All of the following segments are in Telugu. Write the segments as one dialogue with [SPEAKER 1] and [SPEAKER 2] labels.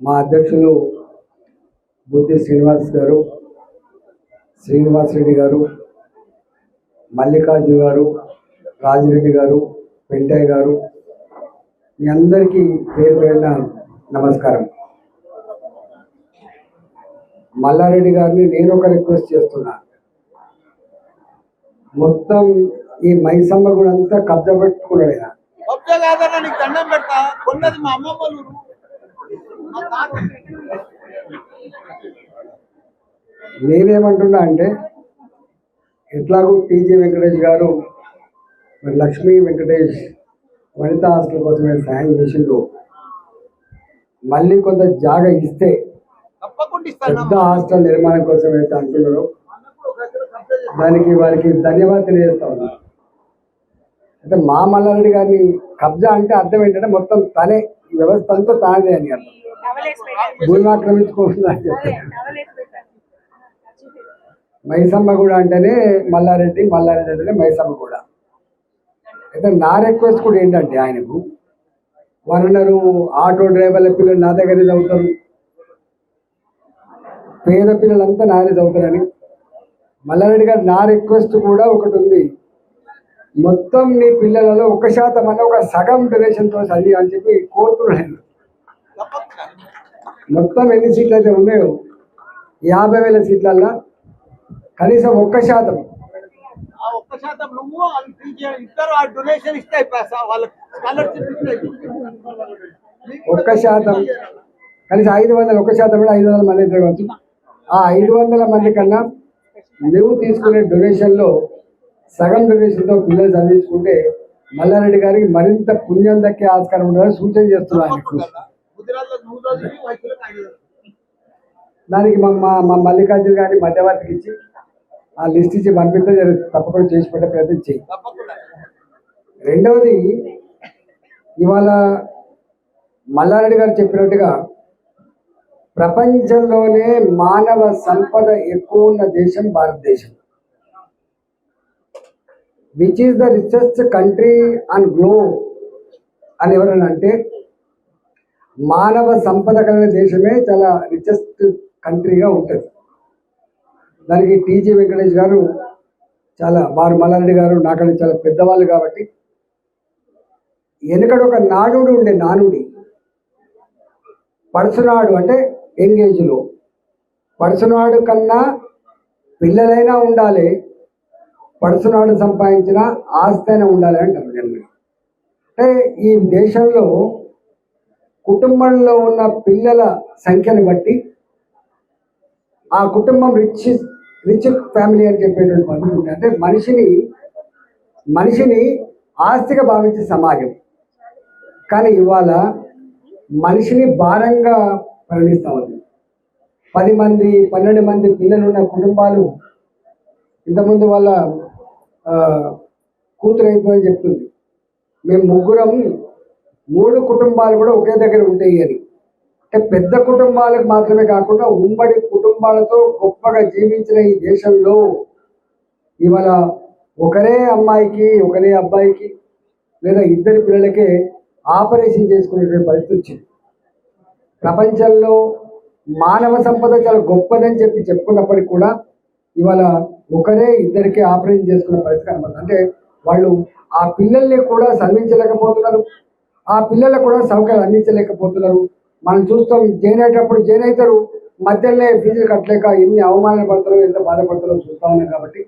[SPEAKER 1] మా అధ్యక్షులు బుద్ధి శ్రీనివాస్ రెడ్డి గారు, మల్లికార్జున గారు, రాజిరెడ్డి గారు, వెంటయ్య గారు, మీ అందరికీ పేరు పేరున నమస్కారం. మల్లారెడ్డి గారిని నేను ఒక రిక్వెస్ట్ చేస్తున్నా. మొత్తం ఈ మైసమ్మ కూడా అంతా కబ్జా పెట్టుకున్నాడు. నేనేమంటున్నా అంటే, ఎట్లాగూ టీజీ వెంకటేష్ గారు మరి లక్ష్మీ వెంకటేష్ వనితా హాస్టల్ కోసమే సాయం చేసిండు. మళ్ళీ కొంత జాగా ఇస్తే పెద్ద హాస్టల్ నిర్మాణం కోసం అయితే అంటున్నారో దానికి వారికి ధన్యవాదాలు తెలియజేస్తా ఉన్నారు. అయితే మా మల్లారెడ్డి గారిని కబ్జా అంటే అర్థం ఏంటంటే మొత్తం తనే, ఈ వ్యవస్థ అంతా తానే అని అర్థం. భూమి ఆక్రమించుకుంటుందని చెప్తే మైసమ్మ కూడా అంటేనే మల్లారెడ్డి అంటేనే మైసమ్మ కూడా. అయితే నా రిక్వెస్ట్ కూడా ఏంటంటే, ఆయనకు వారన్నారు ఆటో డ్రైవర్ల పిల్లలు నా దగ్గరే చదువుతారు, పేద పిల్లలంతా నానే చదువుతారని. మల్లారెడ్డి గారు నా రిక్వెస్ట్ కూడా ఒకటి ఉంది, మొత్తం నీ పిల్లలలో 1% అన్న ఒక సగం డొనేషన్తో చదివి అని చెప్పి కోరుతున్నాను. మొత్తం ఎన్ని సీట్లు అయితే ఉన్నాయో 50,000 సీట్లల్లో కనీసం 1%.
[SPEAKER 2] 1% నువ్వు ఇద్దరు డొనేషన్ ఇస్తే
[SPEAKER 1] 1% కనీసం 500, 1% కూడా 500 మంది అయితే కావచ్చు. ఆ 500 మంది కన్నా నువ్వు తీసుకునే డొనేషన్లో సగం డొనేషన్తో పిల్లలు చదివించుకుంటే మల్లారెడ్డి గారికి మరింత పుణ్యం దక్కే ఆస్కారం ఉంటుందని సూచన చేస్తున్నాను. దానికి మా మల్లికార్జున గారిని మధ్యవర్తికి ఇచ్చి ఆ లిస్ట్ ఇచ్చి పంపిస్తే తప్పకుండా చేసి పెట్టే ప్రయత్నం చేయి. రెండవది, ఇవాళ మల్లారెడ్డి గారు చెప్పినట్టుగా ప్రపంచంలోనే మానవ సంపద ఎక్కువ ఉన్న దేశం భారతదేశం. Which is the richest country on globe అని ఎవరన్నా అంటే మానవ సంపద కలిగిన దేశమే చాలా రిచెస్ట్ కంట్రీగా ఉంటుంది. దానికి టీజీ వెంకటేష్ గారు వారు మల్లారెడ్డి గారు నాకన్నా చాలా పెద్దవాళ్ళు కాబట్టి, వెనుకడు ఒక నానుడి ఉండే, నానుడి పడుచునాడు అంటే ఎంగేజ్లో పడుచునాడు కన్నా పిల్లలైనా ఉండాలి, పడుచునాడు సంపాదించిన ఆస్తి అయినా ఉండాలి అంటారు జనరల్. అంటే ఈ దేశంలో కుటుంబంలో ఉన్న పిల్లల సంఖ్యను బట్టి ఆ కుటుంబం రిచ్ ఫ్యామిలీ అని చెప్పేటువంటి పద్ధతి ఉంటుంది. అంటే మనిషిని ఆస్తిగా భావించే సమాజం. కానీ ఇవాళ మనిషిని భారంగా పరిగణిస్తూ ఉంది. 10 మంది 12 మంది పిల్లలున్న కుటుంబాలు, ఇంతకుముందు వాళ్ళ కూతురు అయిపోయిందని చెప్తుంది, మేము 3 కుటుంబాలు కూడా ఒకే దగ్గర ఉంటాయి అని. అంటే పెద్ద కుటుంబాలకు మాత్రమే కాకుండా ఉమ్మడి కుటుంబాలతో గొప్పగా జీవించిన ఈ దేశంలో ఇవాళ ఒకరే అమ్మాయికి ఒకరే అబ్బాయికి లేదా ఇద్దరి పిల్లలకే ఆపరేషన్ చేసుకునే పరిస్థితి వచ్చింది. ప్రపంచంలో మానవ సంపద చాలా గొప్పదని చెప్పుకున్నప్పటికీ కూడా ఇవాళ ఒకరే ఇద్దరికి ఆపరేషన్ చేసుకునే పరిస్థితి అనమాట. అంటే వాళ్ళు ఆ పిల్లల్ని కూడా చదివించలేకపోతున్నారు, ఆ పిల్లలకు కూడా సౌకర్యాలు అందించలేకపోతున్నారు. మనం చూస్తాం, జాయిన్ అయ్యేటప్పుడు జాయిన్ అవుతారు, మధ్యలోనే ఫీజులు కట్టలేక ఎన్ని అవమానాలు పడతారో, ఎంత బాధపడతారో చూస్తూ ఉన్నాం. కాబట్టి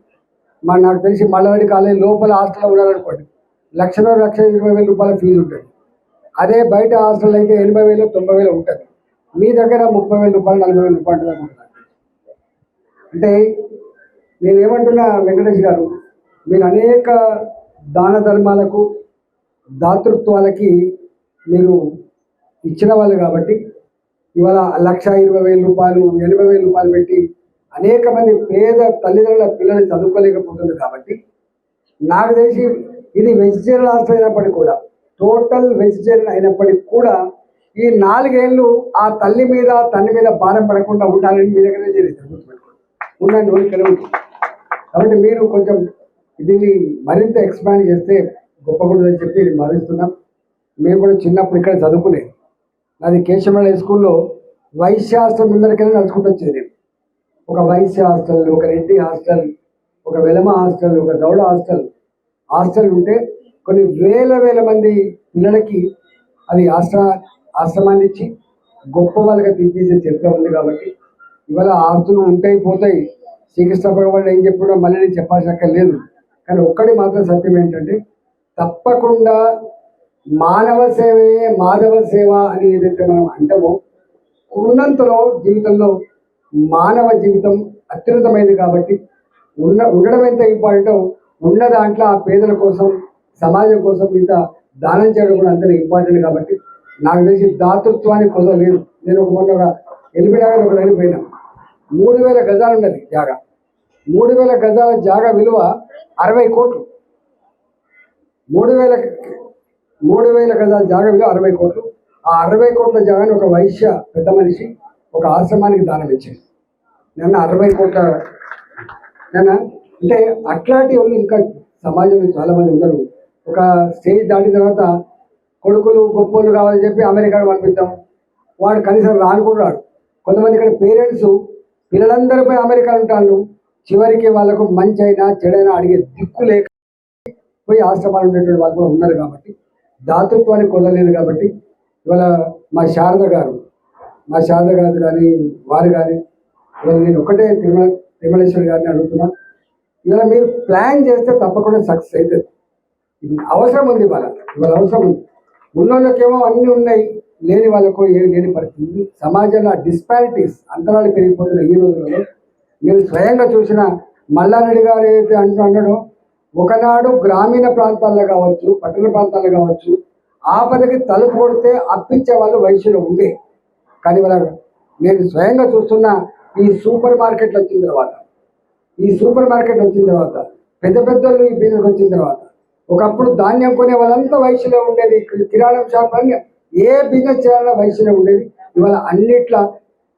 [SPEAKER 1] నాకు తెలిసి మల్లారెడ్డి కాలేజ్ లోపల హాస్టల్లో ఉన్నారనుకోండి, 1,20,000 రూపాయల ఫీజు ఉంటుంది. అదే బయట హాస్టల్ అయితే 80,000, 90,000 ఉంటుంది. మీ దగ్గర 30,000 రూపాయలు, 40,000 రూపాయలు ఉంటుంది. అంటే నేనేమంటున్నా, వెంకటేష్ గారు మీరు అనేక దాన ధర్మాలకు దాతృత్వాలకి మీరు ఇచ్చిన వాళ్ళు కాబట్టి ఇవాళ 1,20,000 రూపాయలు, 80,000 రూపాయలు పెట్టి అనేక మంది పేద తల్లిదండ్రుల పిల్లలు చదువుకోలేకపోతుంది. కాబట్టి నాకు తెలిసి ఇది వెజిటేరియన్ హాస్టల్ అయినప్పటికీ కూడా, టోటల్ వెజిటేరియన్ అయినప్పటికీ కూడా ఈ 4 ఏళ్ళు ఆ తల్లి మీద తండ్రి మీద భారం పడకుండా ఉండాలని మీ దగ్గర ఉండండి ఇక్కడ ఉంటుంది. కాబట్టి మీరు కొంచెం దీన్ని మరింత ఎక్స్పాండ్ చేస్తే గొప్పకూడదని చెప్పి భావిస్తున్నాం. మేము కూడా చిన్నప్పుడు ఇక్కడ చదువుకునే, నాది కేశవరావు హై స్కూల్లో వైశ్య హాస్టల్ ముందరికెళ్ళి నడుచుకుంటూ వచ్చేది నేను. ఒక వైశ్య హాస్టల్, ఒక రెడ్డి హాస్టల్, ఒక వెలమ హాస్టల్, ఒక గౌడ హాస్టల్ ఉంటే కొన్ని వేల మంది పిల్లలకి అది ఆశ్రమాన్ని ఇచ్చి గొప్ప వాళ్ళగా తీర్చేసే చరిత్ర ఉంది. కాబట్టి ఇవాళ ఆస్తులు ఉంటాయి పోతాయి, శ్రీకృష్ణ భగవానుడు ఏం చెప్పాడో మళ్ళీ నేను చెప్పాల్సిన లేదు. కానీ ఒక్కటి మాత్రం సత్యం ఏంటంటే తప్పకుండా మానవ సేవయే మాధవ సేవ అని ఏదైతే మనం అంటామో ఉన్నంతలో జీవితంలో మానవ జీవితం అత్యున్నతమైనది. కాబట్టి ఉండడం ఎంత ఇంపార్టెంటో ఉన్న దాంట్లో ఆ పేదల కోసం సమాజం కోసం ఇంత దానం చేయడం కూడా అంత ఇంపార్టెంట్. కాబట్టి నాకు తెలిసి దాతృత్వానికి కొద్ది లేదు. నేను మొన్న ఒక ఎలిమినగర్ ఒక దగ్గర పోయినా, 3000 గజాలు ఉన్నది జాగా. 3000 గజాల జాగా విలువ 60 కోట్లు. 3000 గజాల జాగా విలువ 60 కోట్లు. ఆ 60 కోట్ల జాగాని ఒక వైశ్య పెద్ద మనిషి ఒక ఆశ్రమానికి దానం ఇచ్చింది. నన్ను 60 కోట్ల అంటే అట్లాంటి వాళ్ళు ఇంకా సమాజంలో చాలా మంది ఉన్నారు. ఒక స్టేజ్ దాటిన తర్వాత కొడుకులు గొప్పలు కావాలని చెప్పి అమెరికాకు పంపిస్తాం, వాడు కనీసం రాను కూడా రాడు. కొంతమంది ఇక్కడ పేరెంట్స్ పిల్లలందరిపై అమెరికా ఉంటాను, చివరికి వాళ్ళకు మంచి అయినా చెడైనా అడిగే దిక్కు లేక పోయి ఆశ్రమాలు ఉండేటువంటి వాళ్ళు కూడా ఉన్నారు. కాబట్టి దాతృత్వానికి కుదరలేదు. కాబట్టి ఇవాళ మా శారద గారు కానీ వారు కానీ ఇవాళ నేను ఒకటే తిరుమలేశ్వరి గారిని అడుగుతున్నా, ఇవాళ మీరు ప్లాన్ చేస్తే తప్పకుండా సక్సెస్ అవుతుంది. అవసరం ఉంది ఇవాళ అవసరం ఉంది. ఉన్నోళ్ళకేమో అన్నీ ఉన్నాయి, లేని వాళ్ళకు ఏమి లేని పరిస్థితి. సమాజంలో డిస్పారిటీస్ అంతరాలు పెరిగిపోతున్న ఈ రోజులలో నేను స్వయంగా చూసిన మల్లారెడ్డి గారు ఏదైతే అన్నాడో, ఒకనాడు గ్రామీణ ప్రాంతాల్లో కావచ్చు, పట్టణ ప్రాంతాల్లో కావచ్చు, ఆపదకి తలుపు కొడితే అప్పించే వాళ్ళు వయసులో ఉండే. కానీ వాళ్ళ నేను స్వయంగా చూస్తున్న ఈ సూపర్ మార్కెట్లు వచ్చిన తర్వాత పెద్ద పెద్దోళ్ళు ఈ బిజినెస్ వచ్చిన తర్వాత, ఒకప్పుడు ధాన్యం కొనే వాళ్ళంతా వయసులో ఉండేది, కిరాణం షాప్ అన్ని ఏ బిజినెస్ చేయాలన్నా వయసులో ఉండేది. ఇవాళ అన్నిట్లా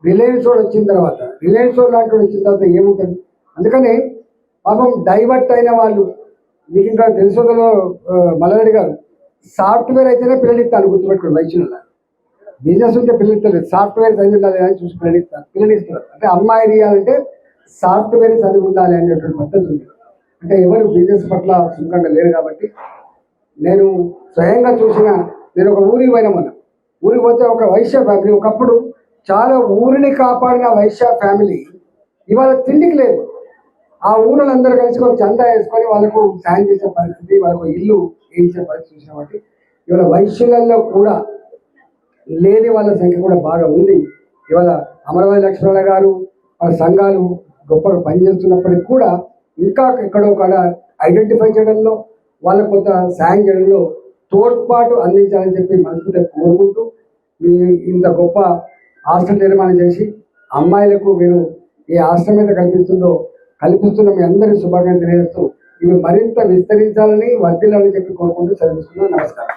[SPEAKER 1] రిలయన్స్ వాడు వచ్చిన తర్వాత లాంటి వచ్చిన తర్వాత ఏముంటుంది. అందుకని పాపం డైవర్ట్ అయిన వాళ్ళు, మీకు ఇంకా తెలుసులో మల్లారెడ్డి గారు సాఫ్ట్వేర్ అయితేనే పిల్లలిస్తాను, గుర్తుపెట్టుకోండి. వయసులో బిజినెస్ ఉంటే పిల్లలిస్తారు, సాఫ్ట్వేర్ చదివి ఉండాలి అని చూసి పిల్లలిస్తారు. అంటే అమ్మాయి ఇవ్వాలంటే సాఫ్ట్వేర్ చదివి ఉండాలి అనేటువంటి పద్ధతి ఉంది. అంటే ఎవరు బిజినెస్ పట్ల సుఖంగా లేరు. కాబట్టి నేను స్వయంగా చూసిన, నేను ఒక ఊరికి పోతే ఒక వైశ్య ఫ్యామిలీ, ఒకప్పుడు చాలా ఊరిని కాపాడిన వైశ్య ఫ్యామిలీ ఇవాళ తిండికి లేదు. ఆ ఊళ్ళందరూ కలిసి చందా వేసుకొని వాళ్ళకు సాయం చేసే పరిస్థితి, వాళ్ళకు ఇల్లు వేయించే పరిస్థితి చూసిన బట్టి ఇవాళ వైశ్యులలో కూడా లేని వాళ్ళ సంఖ్య కూడా బాగా ఉంది. ఇవాళ అమరవాది లక్ష్మణ గారు వాళ్ళ సంఘాలు గొప్పగా పనిచేస్తున్నప్పటికీ కూడా ఇంకా ఎక్కడో కాడ ఐడెంటిఫై చేయడంలో, వాళ్ళకు కొంత సాయం చేయడంలో తోడ్పాటు అందించాలని చెప్పి మనస్ఫూర్తిగా కోరుకుంటూ, ఇంత గొప్ప హాస్టల్ నిర్మాణం చేసి అమ్మాయిలకు మీరు ఏ హాస్టల్ మీద కల్పిస్తున్న మీ అందరి శుభాకాంక్షలు తెలియజేస్తూ ఇవి మరింత విస్తరించాలని వర్ధిల్లాలని చెప్పి కోరుకుంటూ చదివిస్తున్నాను. నమస్కారం.